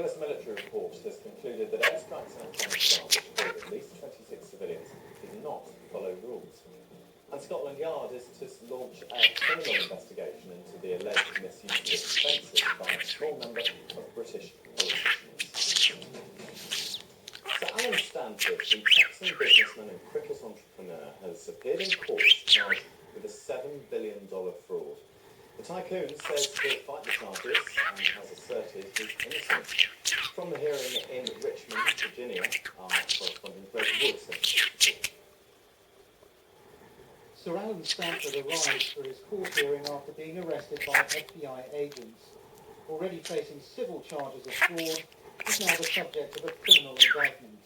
US military report has concluded that airstrikes in Afghanistan, which killed at least 26 civilians, did not follow rules. And Scotland Yard is to launch a criminal investigation into the alleged misuse of expenses by a small number of British politicians. So Alan Stanford, the Texan businessman and cricket entrepreneur, has appeared in court charged with a $7 billion fraud. The tycoon says he'll fight the charges and has asserted his innocence. From the hearing in Richmond, Virginia, our correspondent Greg Wood says. Sir Alan Stanford arrived for his court hearing after being arrested by FBI agents. Already facing civil charges of fraud, he's now the subject of a criminal indictment.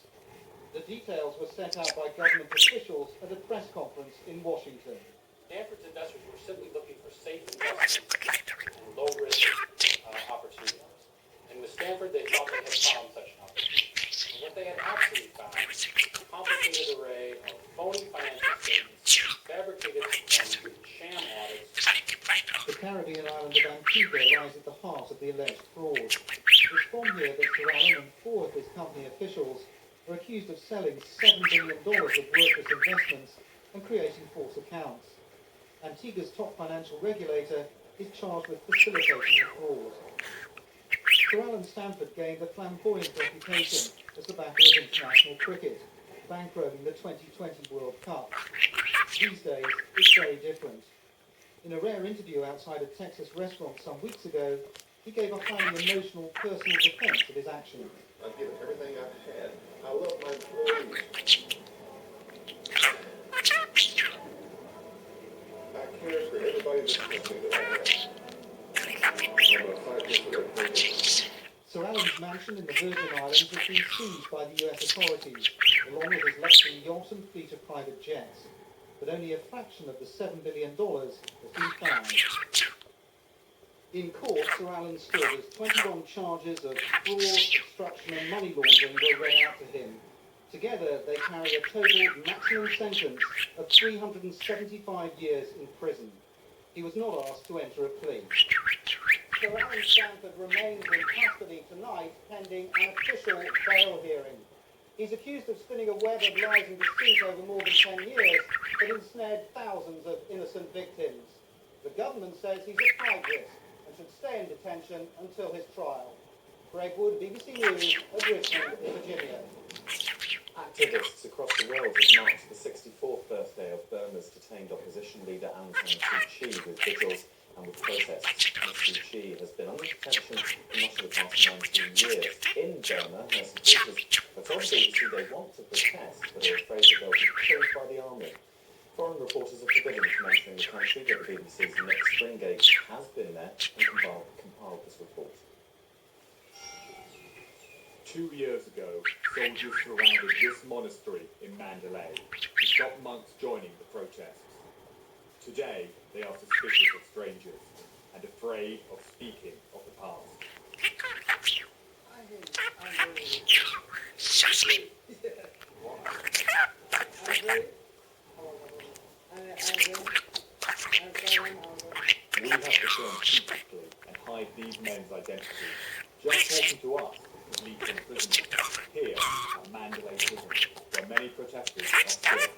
The details were set out by government officials at a press conference in Washington. Stanford's investors were simply looking for safe investments and low-risk opportunities. And with Stanford, they thought they had found such an opportunity. And what they had actually found was a complicated array of phony financial statements, fabricated and sham audits. The Caribbean island of Antigua lies at the heart of the alleged fraud. It's from here that Sir Alan and four of his company officials are accused of selling $7 billion of worthless investments and creating false accounts. Antigua's top financial regulator is charged with facilitating the fraud. Sir Alan Stanford gained a flamboyant reputation as the backer of international cricket, bankrolling the 2020 World Cup. These days, it's very different. In a rare interview outside a Texas restaurant some weeks ago, he gave a highly emotional personal defense of his actions. I've given everything I've had. I love my employees. I care for everybody that's listening that I have. I'm going to fight this with everything. Sir Alan's mansion in the Virgin Islands has been seized by the US authorities, along with his luxury yacht and fleet of private jets. But only a fraction of the $7 billion has been found. In court, Sir Alan stood as 21 charges of fraud, obstruction and money laundering were read out to him. Together, they carry a total maximum sentence of 375 years in prison. He was not asked to enter a plea. Sir Alan Stanford remains in custody tonight pending an official bail hearing. He's accused of spinning a web of lies and deceit over more than 10 years that ensnared thousands of innocent victims. The government says he's a flight risk and should stay in detention until his trial. Greg Wood, BBC News, at Richmond, Virginia. Activists across the world have marked the 64th birthday of Burma's detained opposition leader Aung San Suu Kyi with vigils and with protests. Suu Kyi has been under detention for much of the past 19 years. In Burma, her supporters have told BBC they want to protest, but are afraid that they'll be killed by the army. Foreign reporters are forbidden from entering the country, but the BBC's Nick Springate has been there and compiled this report. 2 years ago, soldiers surrounded this monastery in Mandalay to stop monks joining the protests. Today, they are suspicious of strangers and afraid of speaking of the past. We have to film secretly and hide these men's identities. Just talking to us could lead to imprisonment here at Mandalay Prison, where many protesters are still held.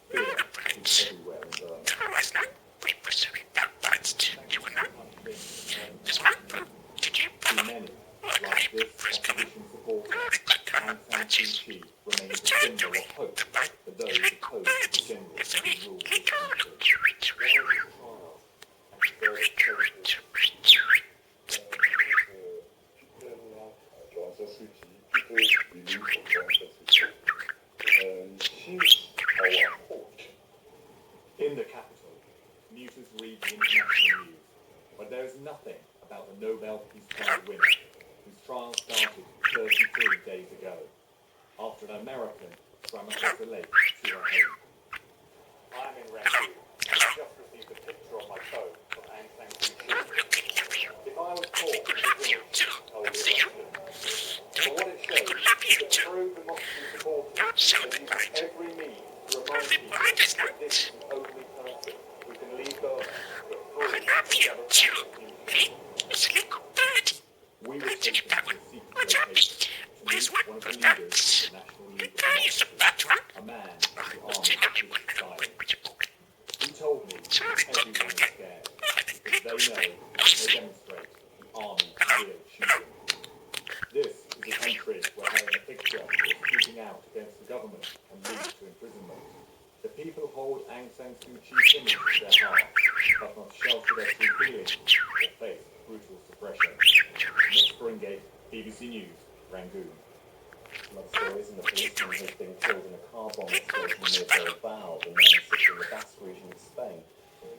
Fear is everywhere in Burma. Too many, like this opposition supporter, Aung San Suu Kyi remains a symbol of hope for those opposed to the generals who rule this country. In the capital, Muses read the international news, but there is nothing about the Nobel Peace Prize winner, whose trial started 33 days ago, after an American swam across the lake to her home. I'm in Rangoon. I just received a picture on my phone from Aung San Suu Kyi. If I was caught in the village, I would be arrested. But what it shows is that true democracy supporters are using every means to remind people that this is the only person who can lead Burma to a free and democratic future. taken to a secret location to meet one of the leaders of the National League of Democracy, a man of the army of his silence. He told me everyone is scared because they know they demonstrate the army's real shooting. This is a country where having a picture or speaking out against the government can lead to imprisonment. The people hold Aung San Suu Kyi's image to their hearts, but must shelter their true feelings or face brutal suppression. Nick Springate, BBC News, Rangoon. Another stories in the policeman who's been killed in a car bomb explosion near Bilbao, the main city in the Basque region of Spain.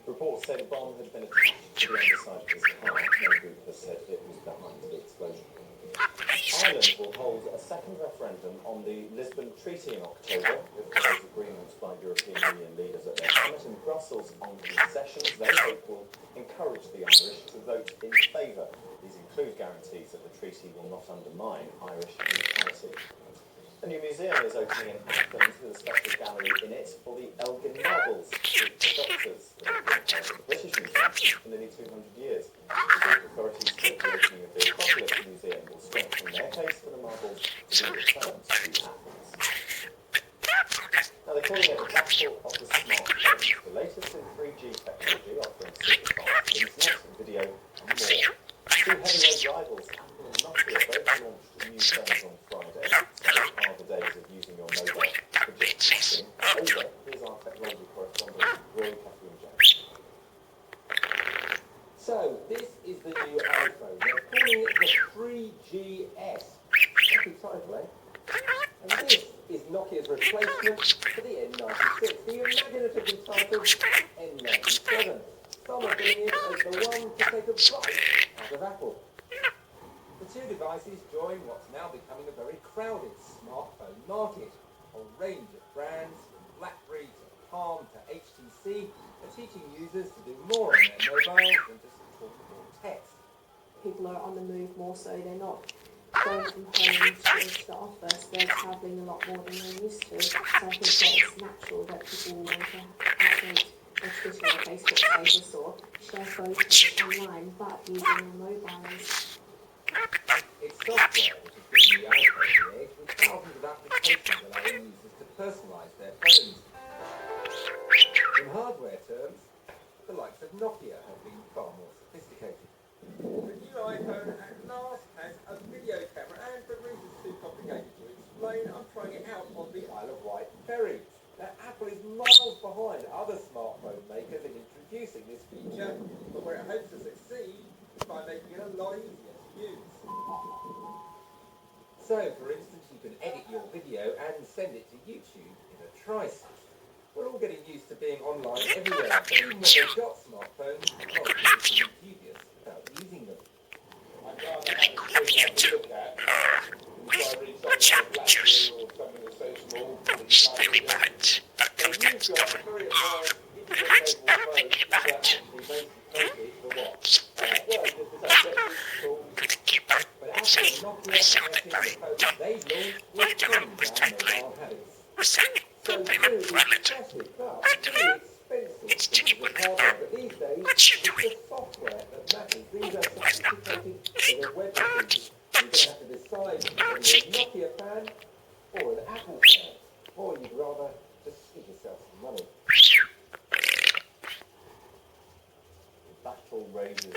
Reports say the bomb had been attached to the underside of his car. No group has said it was behind the explosion. Ireland will hold a second referendum on the Lisbon Treaty in October, if there is agreement by European Union leaders at their summit in Brussels on concessions they hope will encourage the Irish to vote in favour. These include guarantees that the treaty will not undermine Irish neutrality. A new museum is opening in Athens with a special gallery in it for the Elgin marbles, the doctors that have been part of the British Museum for nearly 200 years. The Greek authorities say the opening of the Acropolis Museum will strengthen their case for the marbles to be returned to Athens. Now they're calling it the battle of the smartphones, the latest in 3G technology offering superfast internet, video and more. Two heavyweight rivals, Apple and Nokia, both launched new phones on Friday. So are the days of using your mobile for just chatting over? Here's our technology correspondent, Roy Catherine-James. So, this is the new iPhone. They're calling it the 3GS. That's exciting, eh? And this is Nokia's replacement for the N96, the imaginatively titled N97. Some are billing it as the one to take a bite out of Apple. The two devices join what's now becoming a very crowded smartphone market. A range of brands, from BlackBerry to Palm to HTC, are teaching users to do more on their mobiles than just talk or text. People are on the move more, so they're not going from home to the office, they're travelling a lot more than they used to. So I think that it's natural that people want to update their Twitter or Facebook status or share photos online, but using their mobiles. It's software which has given the iPhone the edge, with thousands of applications allowing users to personalise their phones. In hardware terms, the likes of Nokia have been far more sophisticated. The new iPhone at last has a video camera, and for reasons too complicated to explain, I'm trying it out on the Isle of Wight ferry. Now, Apple is miles behind other smartphone makers in introducing this feature, but where it hopes to succeed is by making it a lot easier to use. So, for instance, you can edit your video and send it to YouTube in a trice. We're all getting used to being online everywhere, but even when they've got smartphones, a lot of people can be dubious about using them. I'd rather have a screen I can look at than try to read something on a BlackBerry or something that's so small that you can't read it. So you've got a very advanced internet-capable phone that actually makes it perfect for what? Well, just as I said, it's cool. But Apple and Nokia are making the phones they launched will change our mobile habits. So true is impressive, but really expensive because of hardware. But these days, it's the software that matters. These are sophisticated with a web features. You're going to have to decide whether you're a Nokia fan or an Apple fan, or you'd rather just give yourself some money. Battle rages.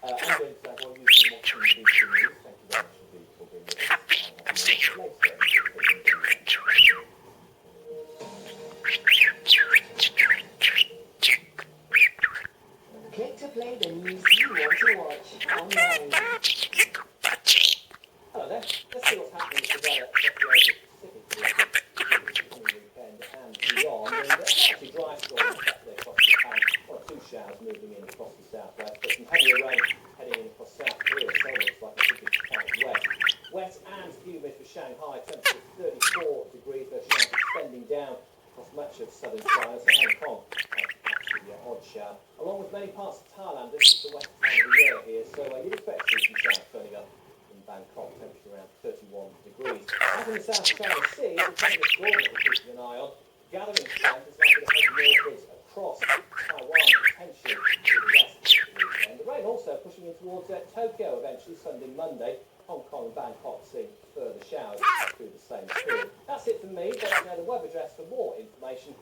I'm going to have one used in watching BBC News. Thank you very much indeed for being with us. I'll have more later. Click to play the news you want to watch online. Hello there. Let's see what's happening today at the Pacific weekend and beyond. And actually dry storm Saturday across the town. One or two showers moving in across the southwest, but some heavier rain heading in across South Korea. So it looks like it could be quite wet. Wet and humid for Shanghai. Temperature 34 degrees. They're extending down across much of southern China. So Hong Kong, actually an odd shower. Along with many parts of Thailand, this is the wet time of the year here. So you'd expect to see some showers turning up in Bangkok, temperature around 31 degrees. Out in the South China Sea, the temperature is warm that we're keeping an eye on. Gathering strength is likely to head northwards across Taiwan, potentially to the west of the weekend. The rain also pushing into towards Tokyo eventually Sunday, Monday. Hong Kong and Bangkok seeing further showers through the same period. That's it from me. Don't know the web address for more information